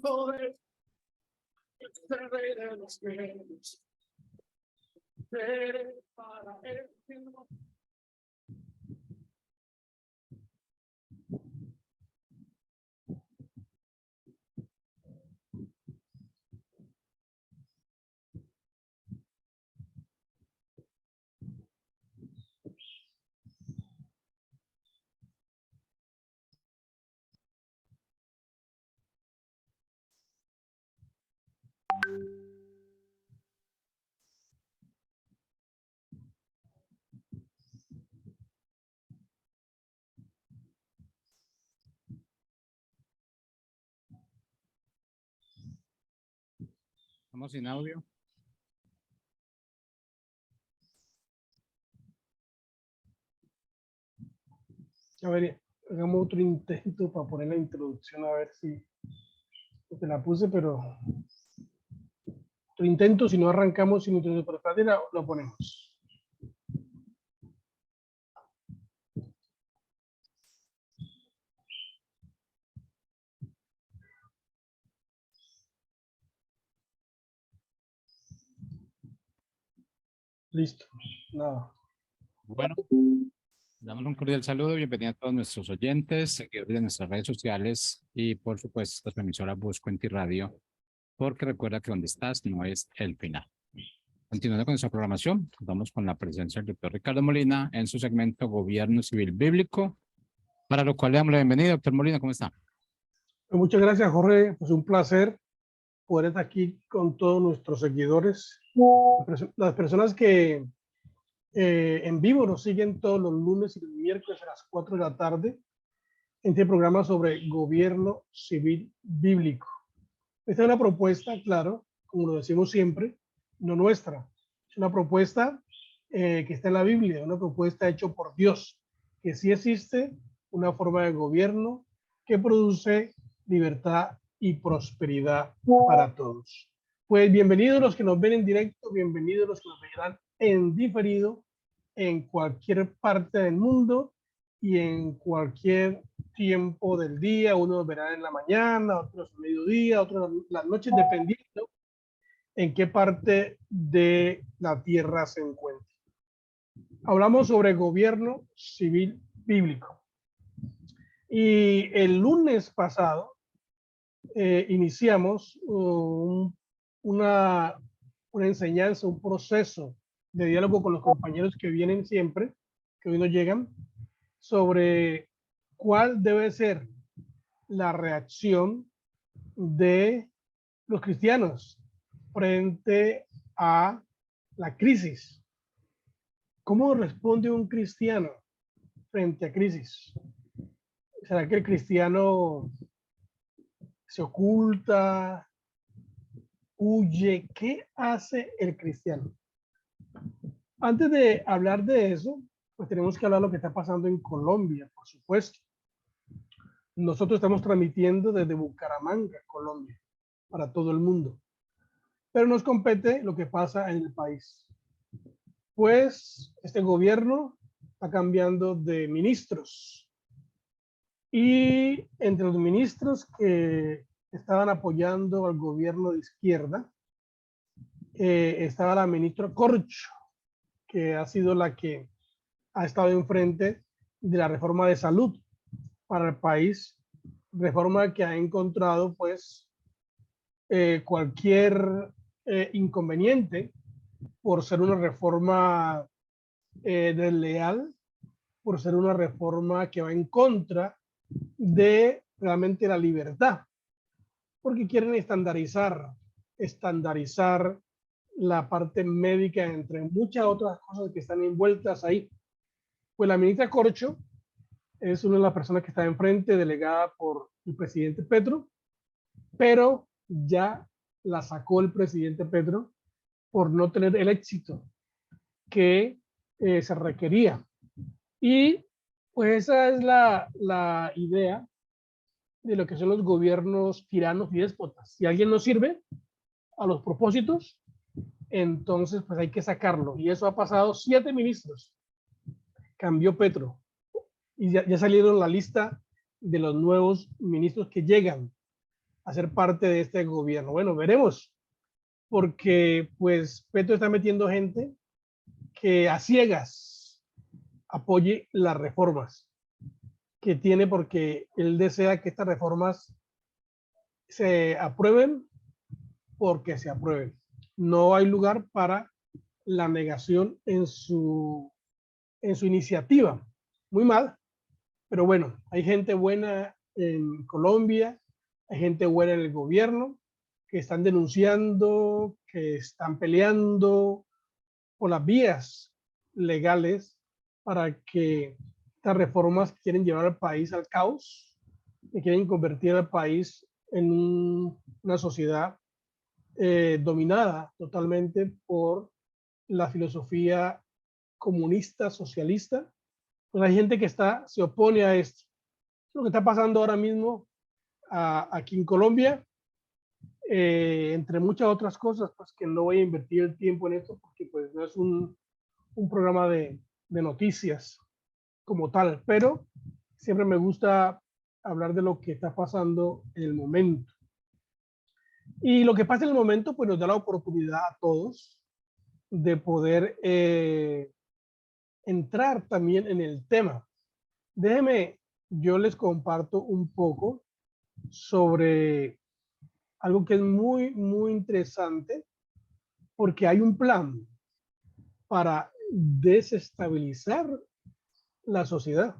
poder, es el rey de los reyes. Eres para él. Estamos sin audio. A ver, hagamos otro intento para poner la introducción, a ver si te la puse, pero otro intento, si no arrancamos sin introducción, pero espérate, lo ponemos. Listo, nada. Bueno, damos un cordial saludo, bienvenido a todos nuestros oyentes, seguidores de nuestras redes sociales y por supuesto esta emisora Busco en Ti Radio, porque recuerda que donde estás no es el final. Continuando con nuestra programación, vamos con la presencia del doctor Ricardo Molina en su segmento Gobierno Civil Bíblico, para lo cual le damos la bienvenida. Doctor Molina, ¿cómo está? Pues muchas gracias, Jorge. Pues un placer poder estar aquí con todos nuestros seguidores, las personas que en vivo nos siguen todos los lunes y los miércoles a las 4 de la tarde en este programa sobre Gobierno Civil Bíblico. Esta es una propuesta, claro, como lo decimos siempre, no nuestra. Es una propuesta que está en la Biblia, una propuesta hecha por Dios, que sí existe una forma de gobierno que produce libertad y prosperidad para todos. Pues bienvenidos los que nos ven en directo, bienvenidos los que nos verán en diferido en cualquier parte del mundo y en cualquier tiempo del día. Unos verán en la mañana, otros a mediodía, otros en las noches, dependiendo en qué parte de la tierra se encuentre. Hablamos sobre gobierno civil bíblico. Y el lunes pasado iniciamos una enseñanza, un proceso de diálogo con los compañeros que vienen siempre, que hoy nos llegan, sobre cuál debe ser la reacción de los cristianos frente a la crisis. ¿Cómo responde un cristiano frente a crisis? ¿Será que el cristiano se oculta, huye? ¿Qué hace el cristiano? Antes de hablar de eso, pues tenemos que hablar de lo que está pasando en Colombia, por supuesto. Nosotros estamos transmitiendo desde Bucaramanga, Colombia, para todo el mundo. Pero nos compete lo que pasa en el país. Pues este gobierno está cambiando de ministros. Y entre los ministros que estaban apoyando al gobierno de izquierda, estaba la ministra Corcho, que ha sido la que ha estado enfrente de la reforma de salud para el país, reforma que ha encontrado pues cualquier inconveniente por ser una reforma desleal, por ser una reforma que va en contra de realmente la libertad, porque quieren estandarizar la parte médica entre muchas otras cosas que están envueltas ahí. Pues la ministra Corcho es una de las personas que está enfrente, delegada por el presidente Petro, pero ya la sacó el presidente Petro por no tener el éxito que se requería. Y pues esa es la idea de lo que son los gobiernos tiranos y déspotas. Si alguien no sirve a los propósitos, entonces pues hay que sacarlo. Y eso ha pasado 7 ministros. Cambió Petro. Y ya salieron la lista de los nuevos ministros que llegan. a ser parte de este gobierno. Bueno, veremos, porque pues Petro está metiendo gente que a ciegas apoye las reformas que tiene, porque él desea que estas reformas se aprueben porque se aprueben. No hay lugar para la negación en su iniciativa. Muy mal, pero bueno, hay gente buena en Colombia, hay gente buena en el gobierno que están denunciando, que están peleando por las vías legales para que estas reformas que quieren llevar al país al caos, que quieren convertir al país en una sociedad dominada totalmente por la filosofía comunista, socialista, pues hay gente que se opone a esto. Lo que está pasando ahora mismo aquí en Colombia, entre muchas otras cosas, pues que no voy a invertir el tiempo en esto porque pues no es un programa de noticias como tal, pero siempre me gusta hablar de lo que está pasando en el momento. Y lo que pasa en el momento pues nos da la oportunidad a todos de poder entrar también en el tema. Déjenme, yo les comparto un poco sobre algo que es muy, muy interesante, porque hay un plan para desestabilizar la sociedad,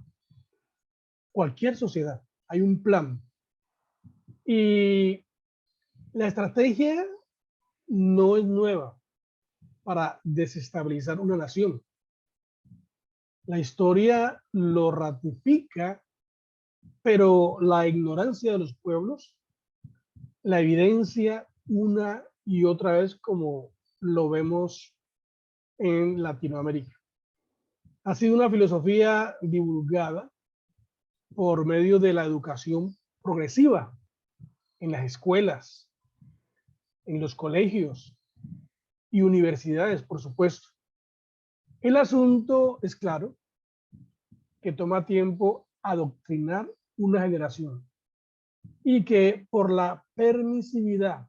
cualquier sociedad, hay un plan. Y la estrategia no es nueva para desestabilizar una nación. La historia lo ratifica, pero la ignorancia de los pueblos la evidencia una y otra vez, como lo vemos en Latinoamérica. Ha sido una filosofía divulgada por medio de la educación progresiva en las escuelas, en los colegios y universidades, por supuesto. El asunto es claro, que toma tiempo adoctrinar una generación y que por la permisividad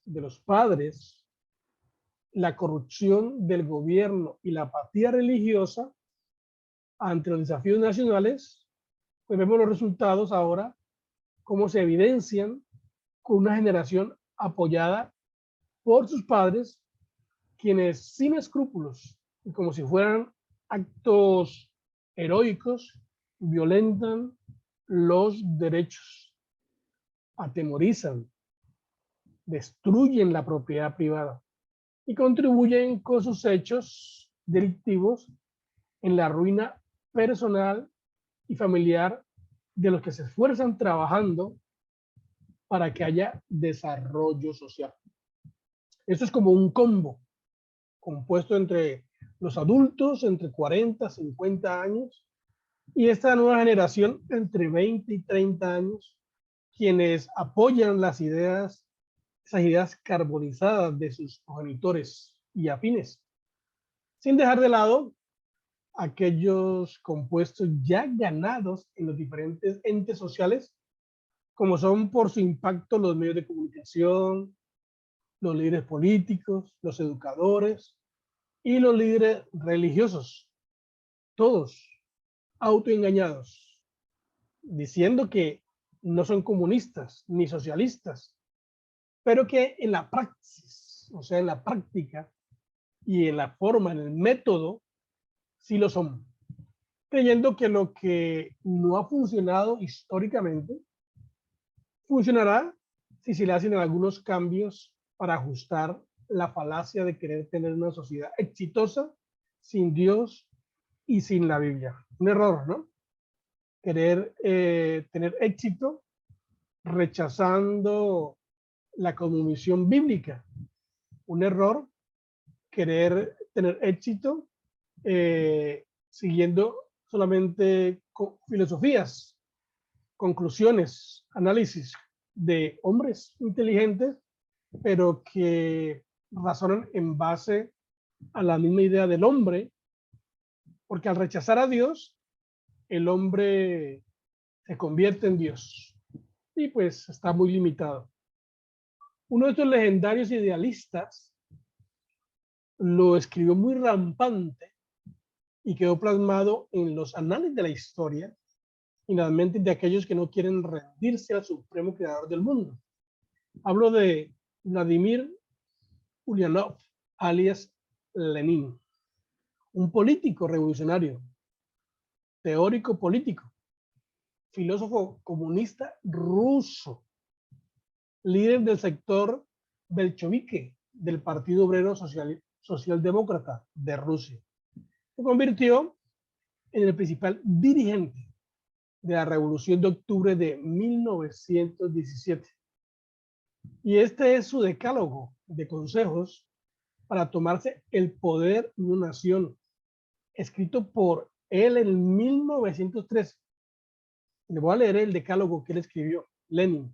de los padres, la corrupción del gobierno y la apatía religiosa ante los desafíos nacionales, pues vemos los resultados ahora, cómo se evidencian con una generación apoyada por sus padres, quienes sin escrúpulos y como si fueran actos heroicos, violentan los derechos, atemorizan, destruyen la propiedad privada y contribuyen con sus hechos delictivos en la ruina personal y familiar de los que se esfuerzan trabajando para que haya desarrollo social. Esto es como un combo compuesto entre los adultos entre 40, 50 años y esta nueva generación entre 20 y 30 años, quienes apoyan las ideas, esas ideas carbonizadas de sus progenitores y afines, sin dejar de lado aquellos compuestos ya ganados en los diferentes entes sociales, como son por su impacto los medios de comunicación, los líderes políticos, los educadores y los líderes religiosos, todos autoengañados, diciendo que no son comunistas ni socialistas, pero que en la praxis, o sea, en la práctica y en la forma, en el método, sí lo son, creyendo que lo que no ha funcionado históricamente funcionará si se le hacen algunos cambios para ajustar la falacia de querer tener una sociedad exitosa sin Dios y sin la Biblia. Un error, ¿no? Querer tener éxito rechazando la cosmovisión bíblica. Un error querer tener éxito siguiendo solamente filosofías, conclusiones, análisis de hombres inteligentes, pero que razonan en base a la misma idea del hombre, porque al rechazar a Dios, el hombre se convierte en Dios y pues está muy limitado. Uno de estos legendarios idealistas lo escribió muy rampante y quedó plasmado en los anales de la historia y en las mentes de aquellos que no quieren rendirse al supremo creador del mundo. Hablo de Vladimir Ulyanov, alias Lenin, un político revolucionario, teórico político, filósofo comunista ruso, líder del sector bolchevique del Partido Obrero Socialdemócrata de Rusia. Se convirtió en el principal dirigente de la Revolución de Octubre de 1917. Y este es su decálogo de consejos para tomarse el poder de una nación, escrito por él en 1913. Le voy a leer el decálogo que él escribió, Lenin.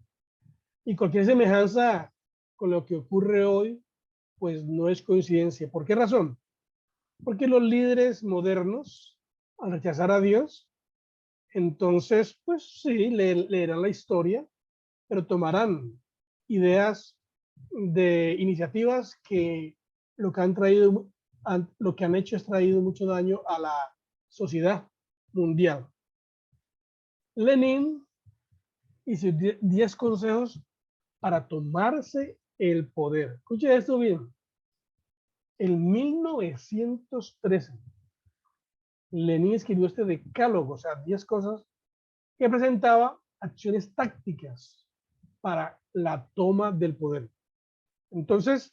Y cualquier semejanza con lo que ocurre hoy, pues no es coincidencia. ¿Por qué razón? Porque los líderes modernos, al rechazar a Dios, entonces, pues sí, leerán la historia, pero tomarán ideas de iniciativas que lo que han traído, lo que han hecho es traído mucho daño a la sociedad mundial. Lenin y sus 10 consejos para tomarse el poder. Escuche esto bien. En 1913, Lenin escribió este decálogo, o sea, 10 cosas que presentaba acciones tácticas para la toma del poder. Entonces,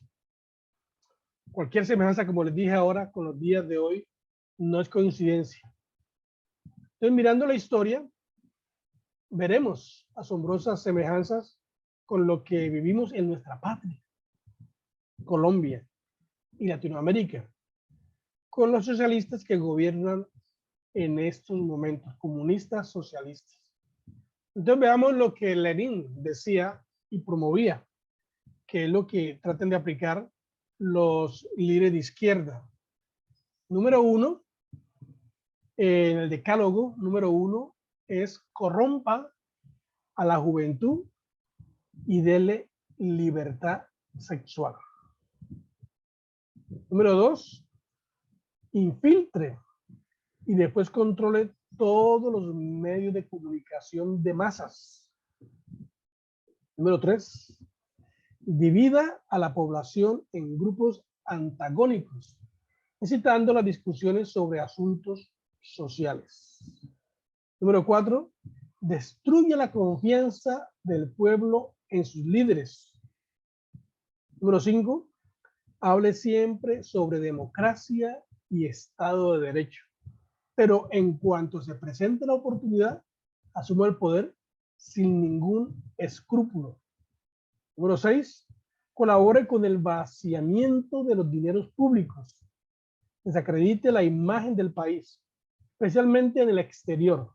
cualquier semejanza, como les dije ahora, con los días de hoy, no es coincidencia. Entonces, mirando la historia, veremos asombrosas semejanzas con lo que vivimos en nuestra patria, Colombia y Latinoamérica, con los socialistas que gobiernan en estos momentos, comunistas socialistas. Entonces veamos lo que Lenin decía y promovía, que es lo que tratan de aplicar los líderes de izquierda. Número 1, en el decálogo, número 1 es corrompa a la juventud y dele libertad sexual. Número 2, infiltre y después controle todos los medios de comunicación de masas. Número 3, divida a la población en grupos antagónicos, incitando las discusiones sobre asuntos sociales. Número 4, destruye la confianza del pueblo en sus líderes. Número 5, hable siempre sobre democracia y Estado de Derecho, pero en cuanto se presente la oportunidad, asuma el poder sin ningún escrúpulo. Número 6, colabore con el vaciamiento de los dineros públicos, desacredite la imagen del país, especialmente en el exterior,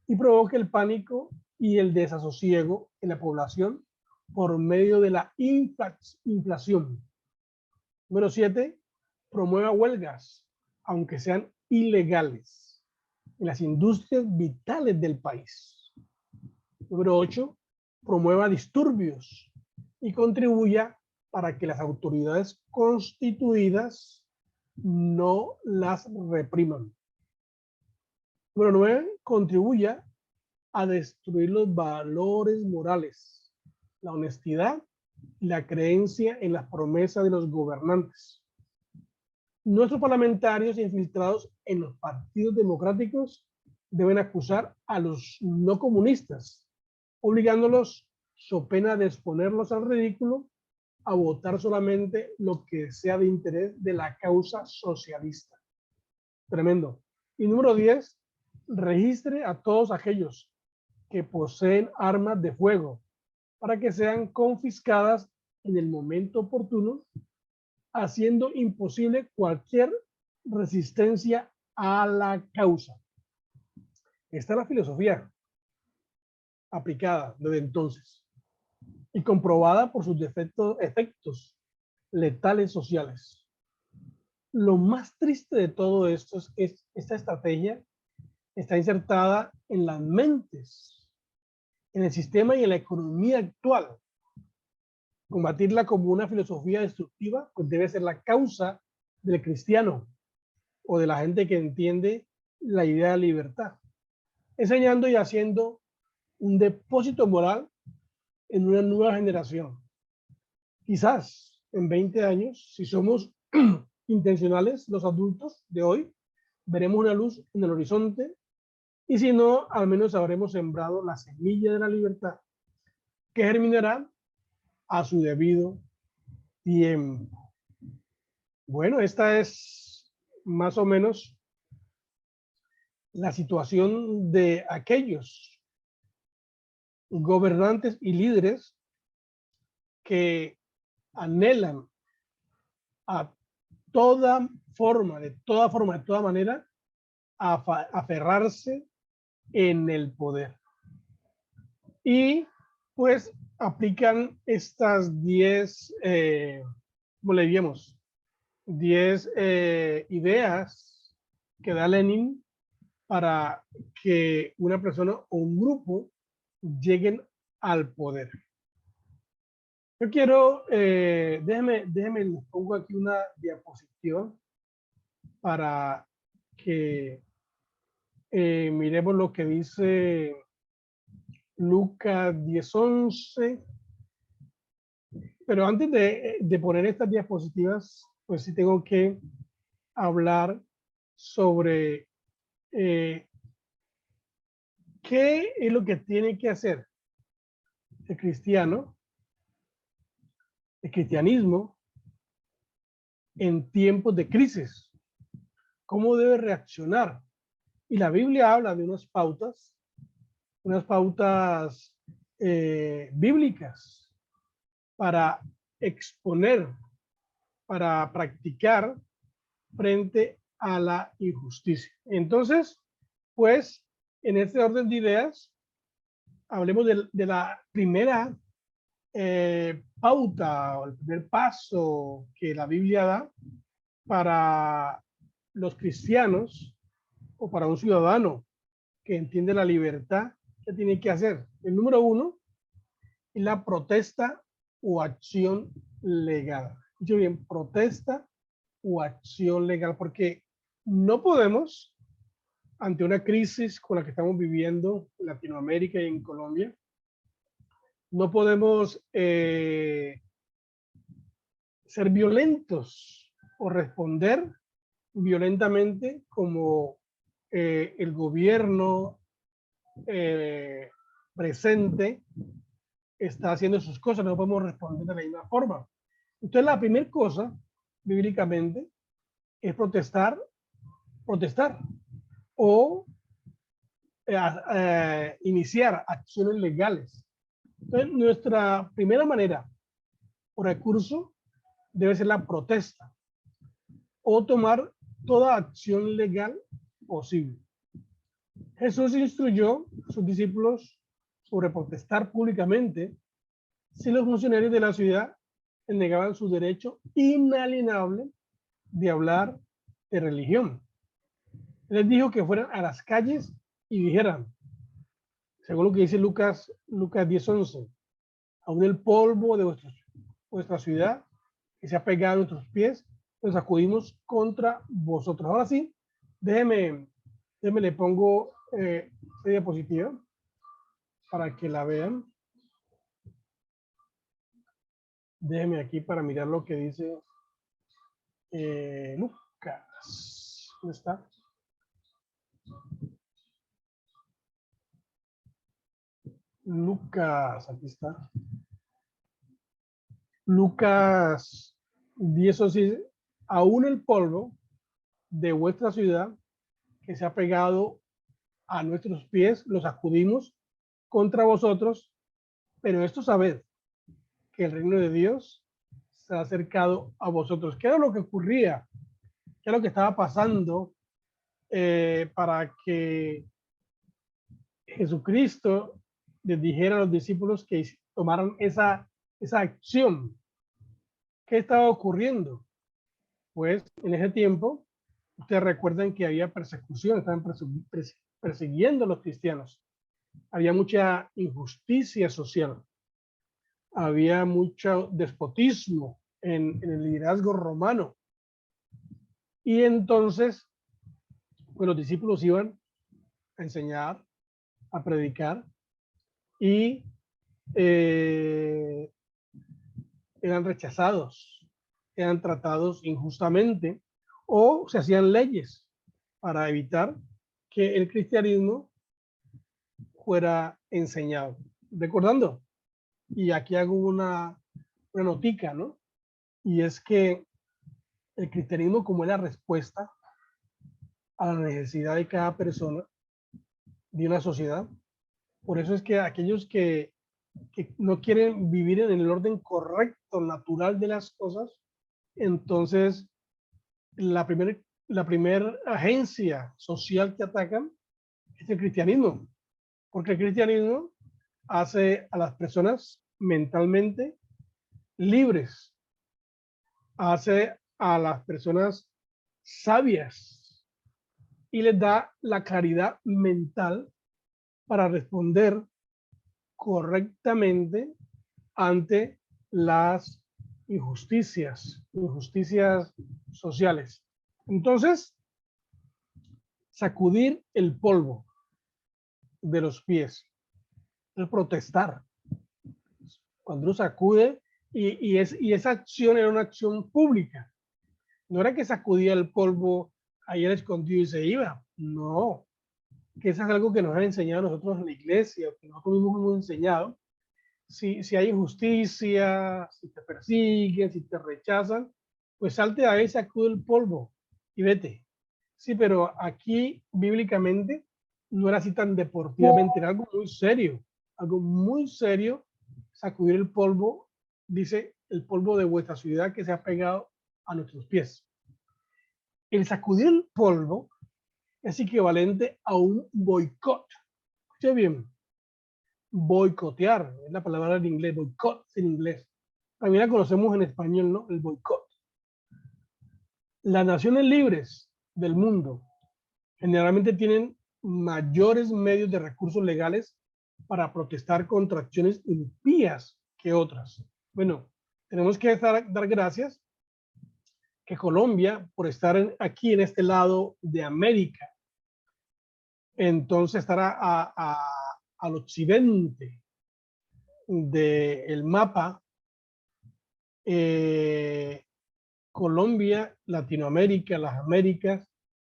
y provoque el pánico y el desasosiego en la población por medio de la inflación. Número 7, promueva huelgas, aunque sean ilegales, en las industrias vitales del país. Número 8, promueva disturbios y contribuya para que las autoridades constituidas no las repriman. Número 9, contribuya a destruir los valores morales, la honestidad y la creencia en las promesas de los gobernantes. Nuestros parlamentarios infiltrados en los partidos democráticos deben acusar a los no comunistas, obligándolos, so pena de exponerlos al ridículo, a votar solamente lo que sea de interés de la causa socialista. Tremendo. Y número 10, registre a todos aquellos que poseen armas de fuego para que sean confiscadas en el momento oportuno, haciendo imposible cualquier resistencia a la causa. Esta es la filosofía aplicada desde entonces y comprobada por sus efectos letales sociales. Lo más triste de todo esto es que esta estrategia está insertada en las mentes, en el sistema y en la economía actual combatirla como una filosofía destructiva, pues debe ser la causa del cristiano o de la gente que entiende la idea de libertad, enseñando y haciendo un depósito moral en una nueva generación. Quizás en 20 años, si somos intencionales, los adultos de hoy, veremos una luz en el horizonte, y si no, al menos habremos sembrado la semilla de la libertad que germinará a su debido tiempo. Bueno, esta es más o menos la situación de aquellos gobernantes y líderes que anhelan a toda forma, de toda manera, a aferrarse en el poder. Y pues aplican estas 10, ¿cómo le diríamos? 10 ideas que da Lenin para que una persona o un grupo lleguen al poder. Yo quiero, déjeme, les pongo aquí una diapositiva para que miremos lo que dice Lucas 10:11. Pero antes de poner estas diapositivas, pues sí tengo que hablar sobre qué es lo que tiene que hacer el cristiano, el cristianismo, en tiempos de crisis. ¿Cómo debe reaccionar? Y la Biblia habla de unas pautas bíblicas para exponer, para practicar frente a la injusticia. Entonces, pues, en este orden de ideas, hablemos de la primera pauta o el primer paso que la Biblia da para los cristianos o para un ciudadano que entiende la libertad. ¿Qué tiene que hacer? El número 1 es la protesta o acción legal. Escuchen bien, protesta o acción legal, porque no podemos, ante una crisis con la que estamos viviendo en Latinoamérica y en Colombia, no podemos ser violentos o responder violentamente como el gobierno presente está haciendo sus cosas. No podemos responder de la misma forma. Entonces, la primera cosa, bíblicamente, es protestar o iniciar acciones legales. Entonces, nuestra primera manera o recurso debe ser la protesta o tomar toda acción legal posible. Jesús instruyó a sus discípulos sobre protestar públicamente si los funcionarios de la ciudad negaban su derecho inalienable de hablar de religión. Les dijo que fueran a las calles y dijeran, según lo que dice Lucas 10:11, aún el polvo de vuestra ciudad que se ha pegado a nuestros pies, nos sacudimos contra vosotros. Ahora sí, déjeme le pongo esta diapositiva para que la vean. Déjeme aquí para mirar lo que dice Lucas. ¿Dónde está? Lucas, aquí está. Lucas 10:11, aún el polvo de vuestra ciudad que se ha pegado a nuestros pies, los sacudimos contra vosotros, pero esto sabed que el reino de Dios se ha acercado a vosotros. ¿Qué era lo que ocurría? ¿Qué era lo que estaba pasando para que Jesucristo les dijera a los discípulos que tomaran esa acción? ¿Qué estaba ocurriendo? Pues en ese tiempo, ustedes recuerdan que había persecución, estaban persiguiendo a los cristianos. Había mucha injusticia social. había mucho despotismo en el liderazgo romano. Y entonces, pues los discípulos iban a enseñar, a predicar, y eran rechazados, eran tratados injustamente, o se hacían leyes para evitar que el cristianismo fuera enseñado. Recordando, y aquí hago una notica, ¿no? Y es que el cristianismo, como es la respuesta a la necesidad de cada persona, de una sociedad, por eso es que aquellos que no quieren vivir en el orden correcto, natural de las cosas, entonces la primera agencia social que atacan es el cristianismo, porque el cristianismo hace a las personas mentalmente libres, hace a las personas sabias y les da la claridad mental para responder correctamente ante las injusticias sociales. Entonces, sacudir el polvo de los pies es protestar. Cuando uno sacude, y esa acción era una acción pública, no era que sacudía el polvo ahí al escondido y se iba, no, que eso es algo que nos han enseñado nosotros en la iglesia, que nosotros mismos hemos enseñado. Si hay injusticia, si te persiguen, si te rechazan, pues salte a ahí, sacude el polvo y vete. Sí, pero aquí bíblicamente no era así tan deportivamente, era algo muy serio, sacudir el polvo, dice el polvo de vuestra ciudad que se ha pegado a nuestros pies. El sacudir el polvo es equivalente a un boicot. Escuche bien, boicotear, es la palabra en inglés, boicot en inglés. También la conocemos en español, ¿no? El boicot. Las naciones libres del mundo generalmente tienen mayores medios de recursos legales para protestar contra acciones impías que otras. Bueno, tenemos que dar gracias que Colombia, por estar aquí en este lado de América, entonces estará al occidente del mapa, Colombia, Latinoamérica, las Américas,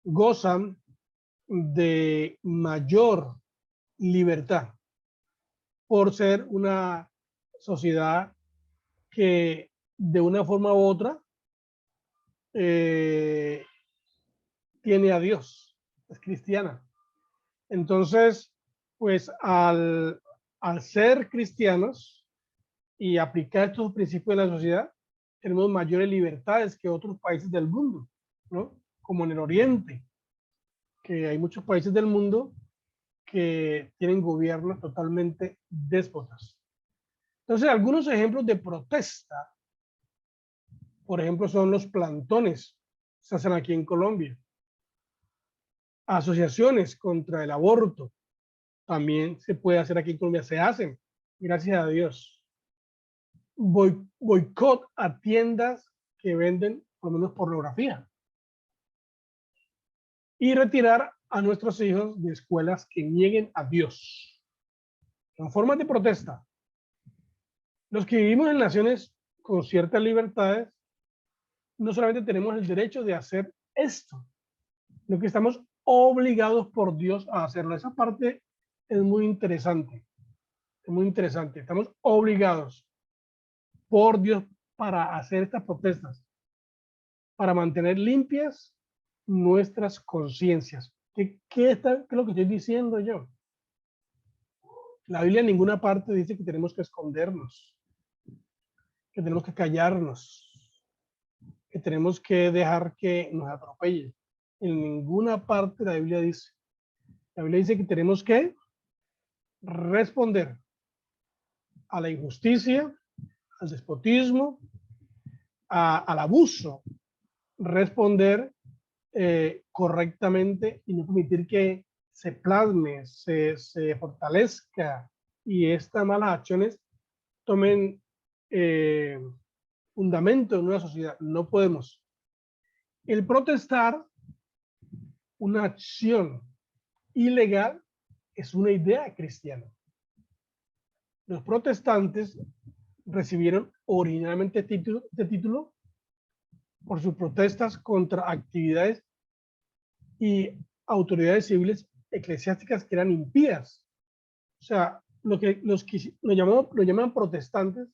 gozan de mayor libertad por ser una sociedad que de una forma u otra tiene a Dios, es cristiana. Entonces, pues al ser cristianos y aplicar estos principios de la sociedad, tenemos mayores libertades que otros países del mundo, ¿no? Como en el Oriente, que hay muchos países del mundo que tienen gobiernos totalmente déspotas. Entonces, algunos ejemplos de protesta, por ejemplo, son los plantones, se hacen aquí en Colombia. Asociaciones contra el aborto, también se puede hacer aquí en Colombia, se hacen, gracias a Dios. Boicot a tiendas que venden por lo menos pornografía. Y retirar a nuestros hijos de escuelas que nieguen a Dios. Son formas de protesta. Los que vivimos en naciones con ciertas libertades, no solamente tenemos el derecho de hacer esto, sino que estamos obligados por Dios a hacerlo. Esa parte es muy interesante. Es muy interesante. Estamos obligados por Dios para hacer estas protestas, para mantener limpias nuestras conciencias. ¿Qué es lo que estoy diciendo yo? La Biblia en ninguna parte dice que tenemos que escondernos, que tenemos que callarnos, que tenemos que dejar que nos atropellen. En ninguna parte la Biblia dice. La Biblia dice que tenemos que responder a la injusticia, al despotismo, al abuso, responder correctamente y no permitir que se plasme, se fortalezca y estas malas acciones tomen fundamento en una sociedad. No podemos. El protestar, una acción ilegal, es una idea cristiana. Los protestantes recibieron originalmente este título por sus protestas contra actividades y autoridades civiles eclesiásticas que eran impías. O sea, lo que nos llaman protestantes,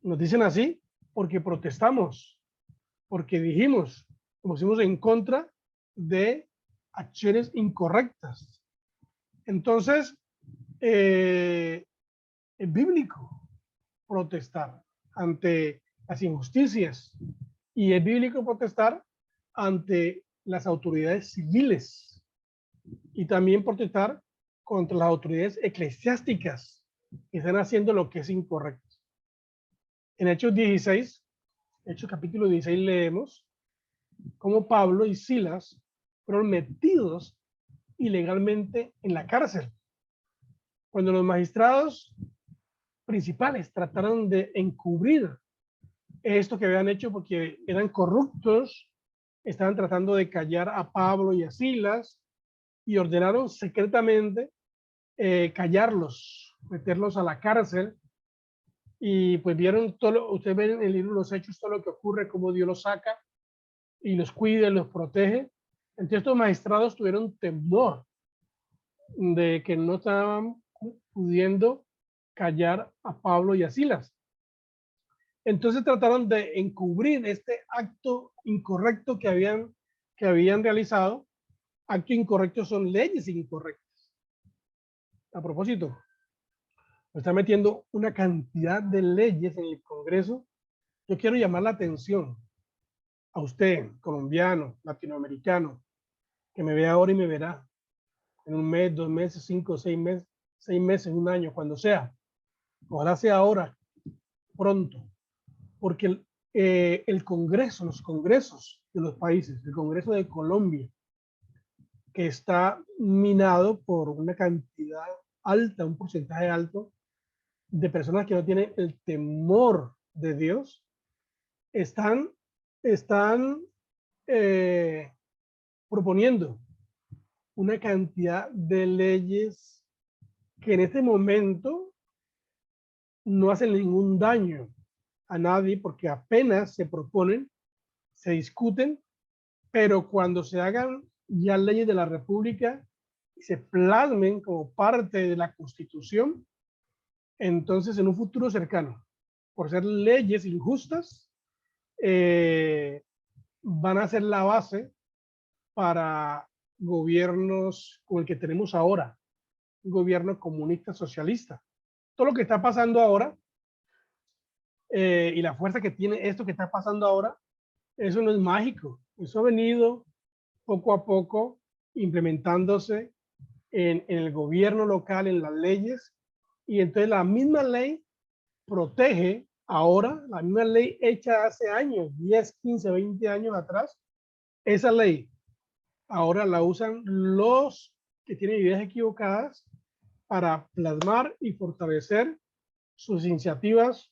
nos dicen así porque protestamos, porque dijimos, nos pusimos en contra de acciones incorrectas. Entonces, es bíblico protestar ante las injusticias y es bíblico protestar ante las autoridades civiles y también protestar contra las autoridades eclesiásticas que están haciendo lo que es incorrecto. En Hechos 16, Hechos capítulo 16, leemos cómo Pablo y Silas fueron metidos ilegalmente en la cárcel. Cuando los magistrados principales trataron de encubrir esto que habían hecho porque eran corruptos, estaban tratando de callar a Pablo y a Silas y ordenaron secretamente callarlos, meterlos a la cárcel. Y pues vieron todo, ustedes ven en el libro de los Hechos todo lo que ocurre, cómo Dios los saca y los cuida y los protege. Entonces estos magistrados tuvieron temor de que no estaban pudiendo callar a Pablo y a Silas. Entonces trataron de encubrir este acto incorrecto que habían realizado. Actos incorrectos son leyes incorrectas. A propósito, está metiendo una cantidad de leyes en el Congreso. Yo quiero llamar la atención a usted, colombiano, latinoamericano, que me ve ahora y me verá en un mes, 2 meses, 5, 6 meses, un año, cuando sea. Ojalá sea ahora, pronto. Porque el Congreso, los congresos de los países, el Congreso de Colombia, que está minado por una cantidad alta, un porcentaje alto de personas que no tienen el temor de Dios, están proponiendo una cantidad de leyes que en este momento no hacen ningún daño a nadie porque apenas se proponen, se discuten, pero cuando se hagan ya leyes de la República y se plasmen como parte de la Constitución, entonces en un futuro cercano, por ser leyes injustas, van a ser la base para gobiernos como el que tenemos ahora, un gobierno comunista socialista. Todo lo que está pasando ahora y la fuerza que tiene esto que está pasando ahora, eso no es mágico. Eso ha venido poco a poco implementándose en el gobierno local, en las leyes, y entonces la misma ley protege ahora, la misma ley hecha hace años, 10, 15, 20 años atrás, esa ley ahora la usan los que tienen ideas equivocadas para plasmar y fortalecer sus iniciativas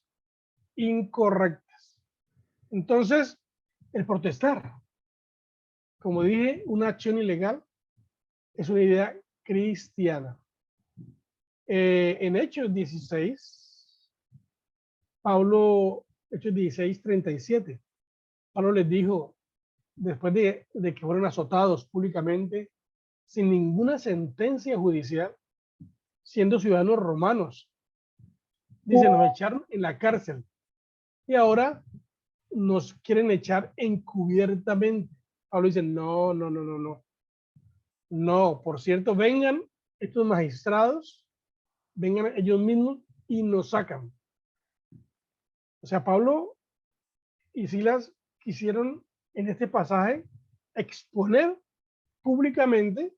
incorrectas. Entonces, el protestar, como dije, una acción ilegal es una idea cristiana. En Hechos 16, Hechos 16, 37, Pablo les dijo, después de que fueron azotados públicamente, sin ninguna sentencia judicial, siendo ciudadanos romanos, dice, nos echaron en la cárcel y ahora nos quieren echar encubiertamente. Pablo dice, no, no, no, no, no. No, por cierto, vengan estos magistrados, vengan ellos mismos y nos sacan. O sea, Pablo y Silas quisieron en este pasaje exponer públicamente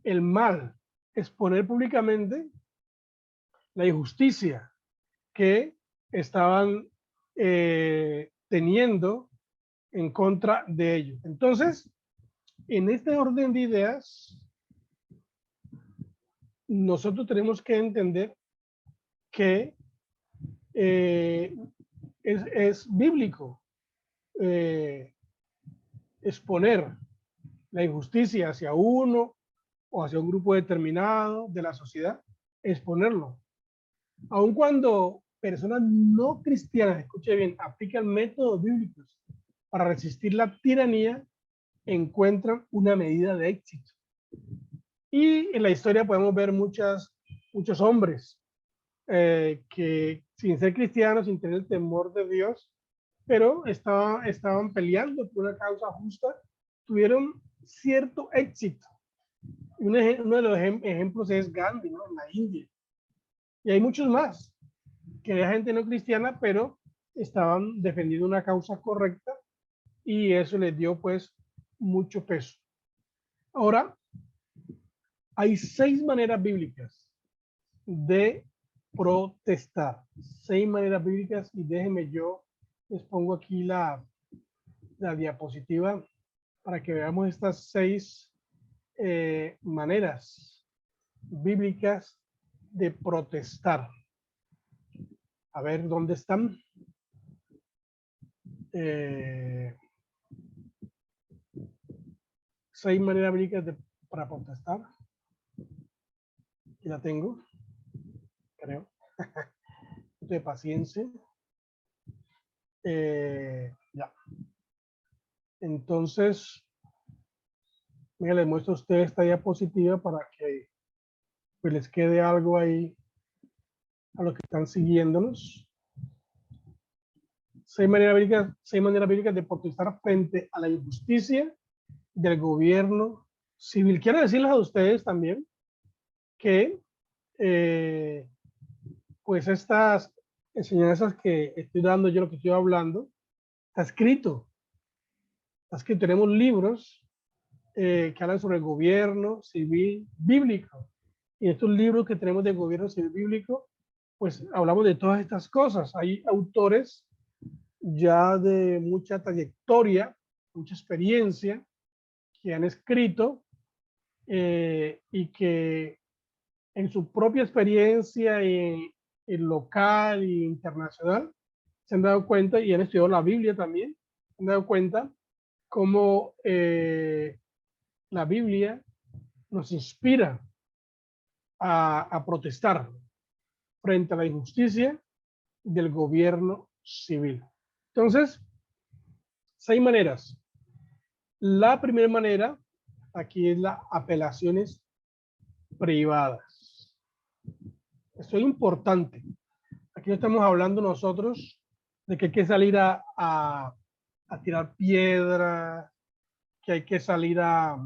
el mal, exponer públicamente la injusticia que estaban teniendo en contra de ellos. Entonces, en este orden de ideas, nosotros tenemos que entender que es bíblico exponer la injusticia hacia uno o hacia un grupo determinado de la sociedad, exponerlo. Aun cuando personas no cristianas, escuche bien, aplican métodos bíblicos para resistir la tiranía, encuentran una medida de éxito. Y en la historia podemos ver muchos hombres que sin ser cristianos, sin tener el temor de Dios, pero estaban peleando por una causa justa, tuvieron cierto éxito. Uno de los ejemplos es Gandhi, ¿no? En la India. Y hay muchos más, que era gente no cristiana, pero estaban defendiendo una causa correcta y eso les dio pues mucho peso. Ahora, hay 6 maneras bíblicas de protestar. 6 maneras bíblicas y déjenme yo les pongo aquí la diapositiva para que veamos estas 6 maneras bíblicas de protestar. A ver dónde están. 6 maneras bíblicas para protestar. Aquí la tengo, creo. De paciencia. Ya. Entonces, mira, les muestro a ustedes esta diapositiva para que pues, les quede algo ahí a los que están siguiéndonos. 6 maneras bíblicas de protestar frente a la injusticia del gobierno civil. Quiero decirles a ustedes también que pues estas enseñanzas que estoy dando yo, lo que estoy hablando, está escrito. Tenemos libros que hablan sobre el gobierno civil bíblico. Y estos libros que tenemos de gobierno civil bíblico, pues hablamos de todas estas cosas. Hay autores ya de mucha trayectoria, mucha experiencia, que han escrito y que en su propia experiencia en local e internacional se han dado cuenta y han estudiado la Biblia también, se han dado cuenta cómo la Biblia nos inspira a protestar frente a la injusticia del gobierno civil. Entonces, 6 maneras. La primera manera aquí es las apelaciones privadas. Esto es importante. Aquí no estamos hablando nosotros de que hay que salir a tirar piedra, que hay que salir a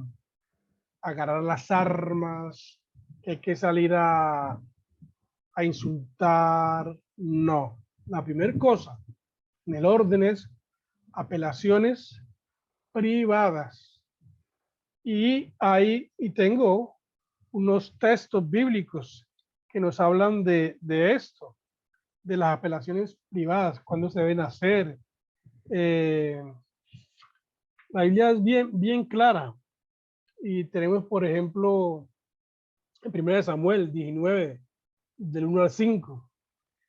agarrar las armas, que hay que salir a insultar. No. La primera cosa en el orden es apelaciones privadas. Y tengo unos textos bíblicos que nos hablan de esto, de las apelaciones privadas, cuándo se deben hacer. La Biblia es bien clara y tenemos, por ejemplo, en 1 Samuel 19, del 1 al 5,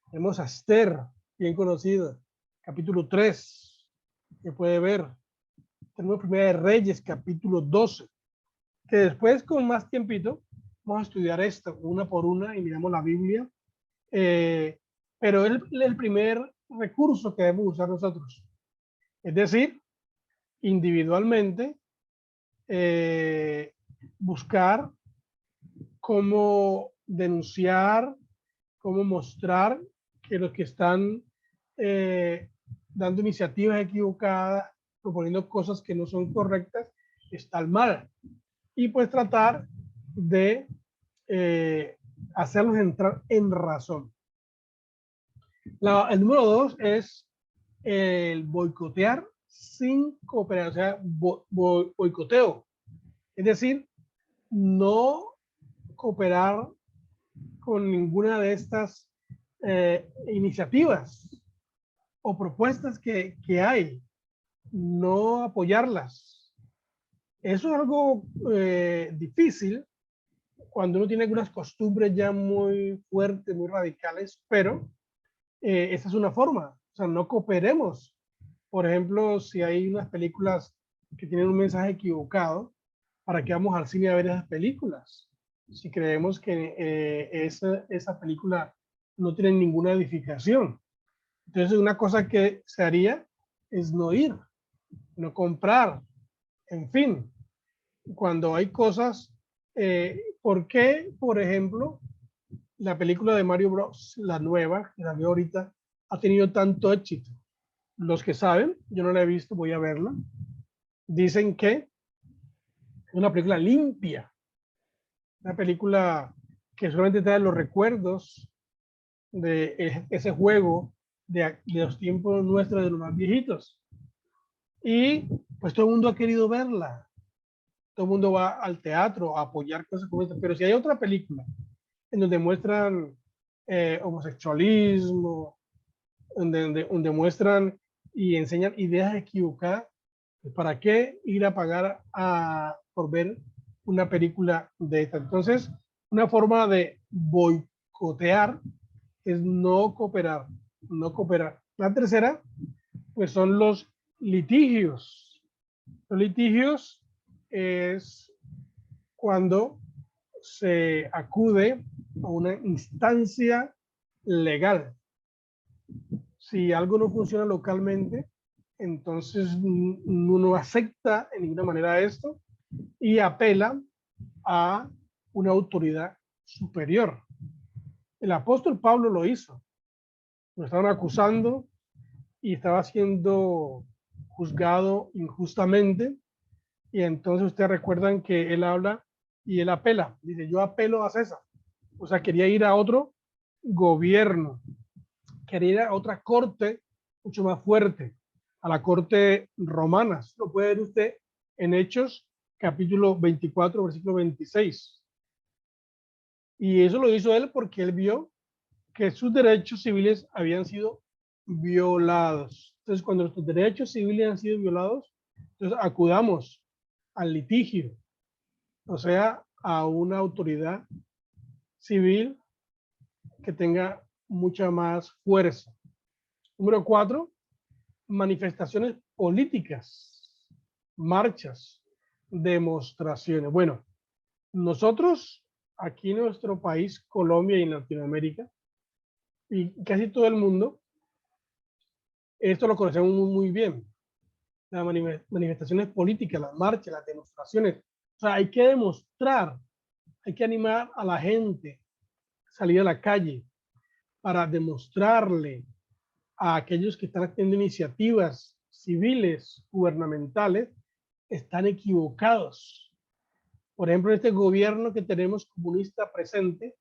tenemos a Esther, bien conocida, capítulo 3, que puede ver. Tenemos 1 de Reyes, capítulo 12, que después con más tiempito vamos a estudiar esto una por una y miramos la Biblia. Pero el primer recurso que debemos usar nosotros. Es decir, individualmente, buscar cómo denunciar, cómo mostrar que los que están dando iniciativas equivocadas, proponiendo cosas que no son correctas, están mal. Y pues tratar de hacerlos entrar en razón. El número 2 es el boicotear sin cooperar, o sea, boicoteo. Es decir, no cooperar con ninguna de estas iniciativas o propuestas que hay, no apoyarlas. Eso es algo difícil cuando uno tiene algunas costumbres ya muy fuertes, muy radicales, pero esa es una forma, o sea, no cooperemos. Por ejemplo, si hay unas películas que tienen un mensaje equivocado, ¿para qué vamos al cine a ver esas películas? Si creemos que esa película no tiene ninguna edificación. Entonces, una cosa que se haría es no ir, no comprar, en fin, cuando hay cosas, ¿por qué, por ejemplo, la película de Mario Bros, la nueva, que salió ahorita, ha tenido tanto éxito? Los que saben, yo no la he visto, voy a verla, dicen que es una película limpia, una película que solamente trae los recuerdos de ese juego de los tiempos nuestros, de los más viejitos. Y pues todo el mundo ha querido verla, todo el mundo va al teatro a apoyar cosas como esta, pero si hay otra película en donde muestran homosexualismo, donde muestran y enseñan ideas equivocadas, pues, ¿para qué ir a pagar por ver una película de esta? Entonces, una forma de boicotear es no cooperar, no cooperar. La tercera, pues son los litigios. Los litigios es cuando se acude a una instancia legal. Si algo no funciona localmente, entonces uno acepta en ninguna manera esto y apela a una autoridad superior. El apóstol Pablo lo hizo. Lo estaban acusando y estaba siendo juzgado injustamente. Y entonces ustedes recuerdan que él habla y él apela. Dice, yo apelo a César. O sea, quería ir a otro gobierno, quería ir a otra corte mucho más fuerte, a la corte romana. Lo puede ver usted en Hechos, capítulo 24, versículo 26. Y eso lo hizo él porque él vio que sus derechos civiles habían sido violados. Entonces, cuando nuestros derechos civiles han sido violados, entonces acudamos al litigio, o sea, a una autoridad civil que tenga mucha más fuerza. Número 4, manifestaciones políticas, marchas, demostraciones. Bueno, nosotros aquí en nuestro país, Colombia y en Latinoamérica, y casi todo el mundo, esto lo conocemos muy bien. Las manifestaciones políticas, las marchas, las demostraciones. O sea, hay que demostrar, hay que animar a la gente a salir a la calle para demostrarle a aquellos que están haciendo iniciativas civiles, gubernamentales, están equivocados. Por ejemplo, este gobierno que tenemos comunista presente,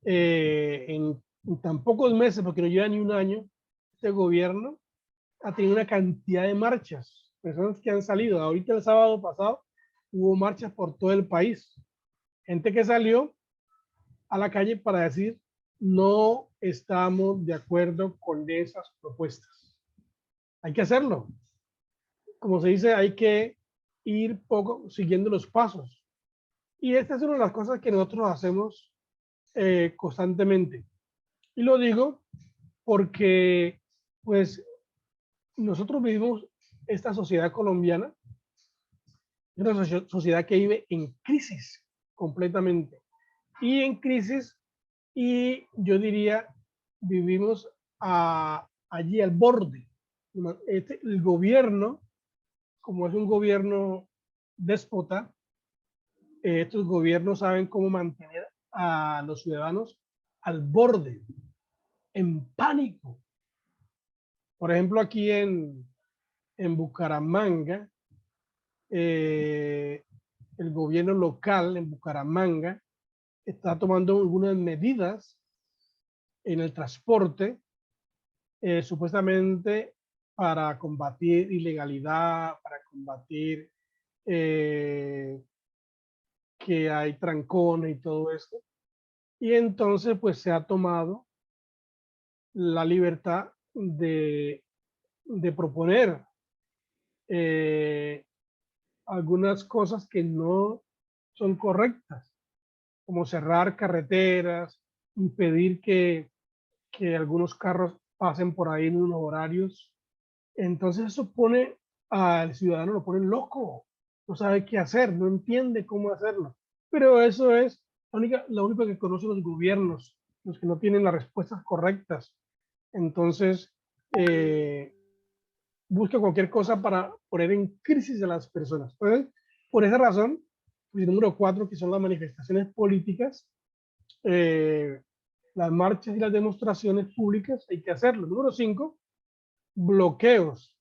en tan pocos meses, porque no lleva ni un año, este gobierno ha tenido una cantidad de marchas, personas que han salido. Ahorita el sábado pasado hubo marchas por todo el país. Gente que salió a la calle para decir, no estamos de acuerdo con esas propuestas. Hay que hacerlo. Como se dice, hay que ir poco siguiendo los pasos. Y esta es una de las cosas que nosotros hacemos constantemente. Y lo digo porque, pues, nosotros vivimos esta sociedad colombiana, una sociedad que vive en crisis completamente. Y en crisis, y yo diría, vivimos allí al borde. El gobierno, como es un gobierno déspota, estos gobiernos saben cómo mantener a los ciudadanos al borde, en pánico. Por ejemplo, aquí en Bucaramanga, el gobierno local en Bucaramanga está tomando algunas medidas en el transporte, supuestamente para combatir ilegalidad, para combatir que hay trancones y todo esto. Y entonces, pues se ha tomado la libertad de proponer algunas cosas que no son correctas, como cerrar carreteras, impedir que que algunos carros pasen por ahí en unos horarios. Entonces eso pone al ciudadano, lo pone loco, no sabe qué hacer, no entiende cómo hacerlo. Pero eso es lo único que conocen los gobiernos, los que no tienen las respuestas correctas. Entonces, busca cualquier cosa para poner en crisis a las personas. Entonces, por esa razón, pues, el número 4, que son las manifestaciones políticas, las marchas y las demostraciones públicas, hay que hacerlo. Número 5, bloqueos,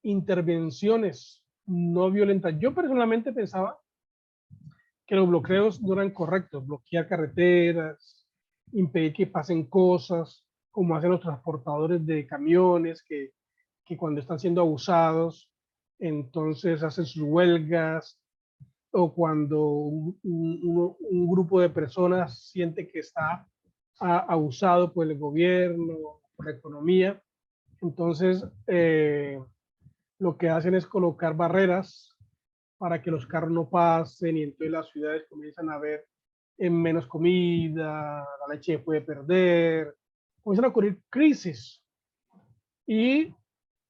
intervenciones no violentas. Yo personalmente pensaba que los bloqueos no eran correctos, bloquear carreteras, impedir que pasen cosas, como hacen los transportadores de camiones, que cuando están siendo abusados, entonces hacen sus huelgas, o cuando un grupo de personas siente que está abusado por el gobierno, por la economía, entonces lo que hacen es colocar barreras para que los carros no pasen y entonces las ciudades comienzan a ver menos comida, la leche puede perder, comienzan a ocurrir crisis. Y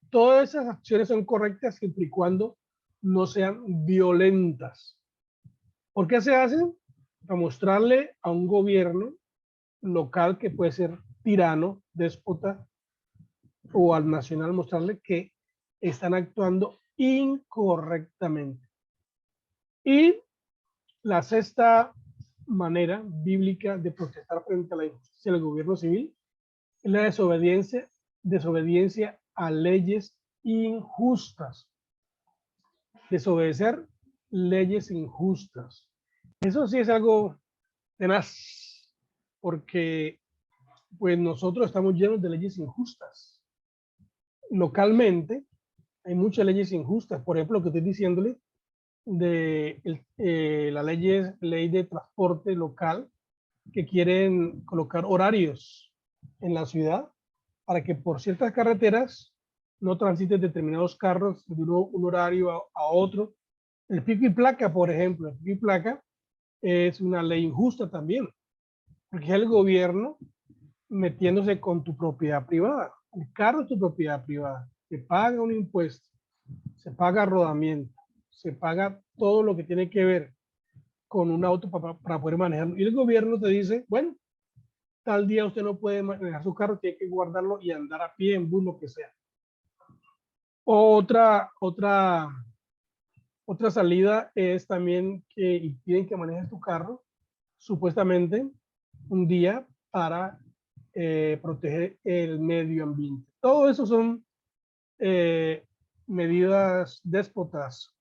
todas esas acciones son correctas siempre y cuando no sean violentas. ¿Por qué se hacen? Para mostrarle a un gobierno local que puede ser tirano, déspota, o al nacional, mostrarle que están actuando incorrectamente. Y la sexta manera bíblica de protestar frente a la injusticia del gobierno civil es la desobediencia a leyes injustas. Desobedecer leyes injustas. Eso sí es algo tenaz, porque pues nosotros estamos llenos de leyes injustas. Localmente hay muchas leyes injustas. Por ejemplo, lo que estoy diciéndole de la ley de transporte local, que quieren colocar horarios en la ciudad para que por ciertas carreteras no transiten determinados carros de un horario a otro. El pico y placa, por ejemplo, el pico y placa es una ley injusta también, porque es el gobierno metiéndose con tu propiedad privada. El carro es tu propiedad privada, se paga un impuesto, se paga rodamiento, se paga todo lo que tiene que ver con un auto para poder manejarlo. Y el gobierno te dice, bueno, tal día usted no puede manejar su carro, tiene que guardarlo y andar a pie, en bus, lo que sea. Otra salida es también que impiden que manejes tu carro, supuestamente un día para proteger el medio ambiente. Todo eso son medidas déspotas,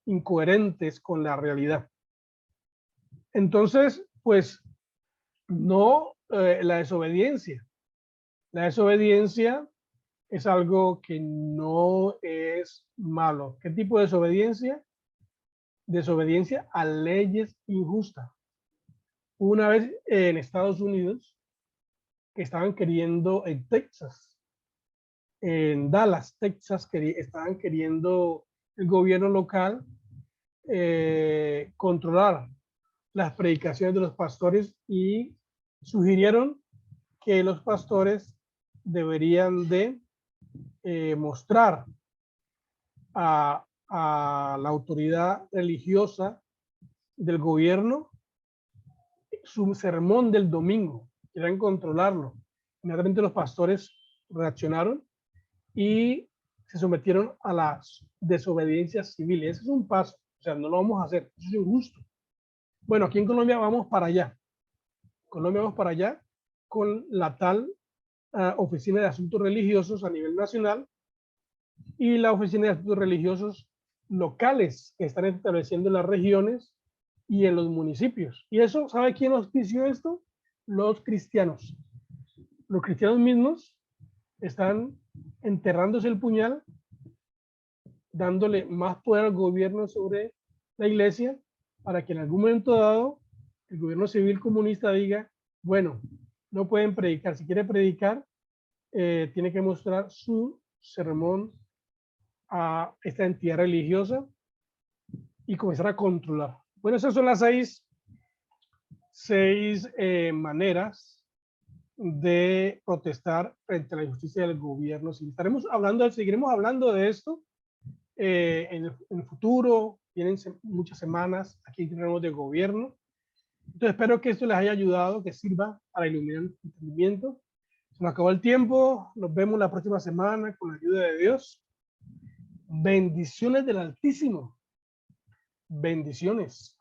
incoherentes con la realidad. Entonces, pues no la desobediencia. La desobediencia es algo que no es malo. ¿Qué tipo de desobediencia? Desobediencia a leyes injustas. Una vez en Estados Unidos, que estaban queriendo en Texas, en Dallas, Texas, estaban queriendo el gobierno local controlar las predicaciones de los pastores y sugirieron que los pastores deberían de mostrar a la autoridad religiosa del gobierno su sermón del domingo, querían controlarlo. Inmediatamente los pastores reaccionaron y se sometieron a las desobediencias civiles. Ese es un paso, o sea, no lo vamos a hacer, eso es injusto. Bueno, aquí en Colombia vamos para allá. Colombia vamos para allá con la tal Oficina de Asuntos Religiosos a nivel nacional y la Oficina de Asuntos Religiosos locales que están estableciendo en las regiones y en los municipios. Y eso, ¿sabe quién auspició esto? Los cristianos. Los cristianos mismos están enterrándose el puñal, dándole más poder al gobierno sobre la iglesia, para que en algún momento dado el gobierno civil comunista diga, bueno, no pueden predicar. Si quiere predicar, tiene que mostrar su sermón a esta entidad religiosa y comenzar a controlar. Bueno, esas son las seis maneras de protestar frente a la injusticia del gobierno. Sí, seguiremos hablando de esto en el futuro. Vienen muchas semanas aquí tenemos de gobierno. Entonces espero que esto les haya ayudado, que sirva para iluminar el entendimiento. Se nos acabó el tiempo. Nos vemos la próxima semana con la ayuda de Dios. Bendiciones del Altísimo. Bendiciones.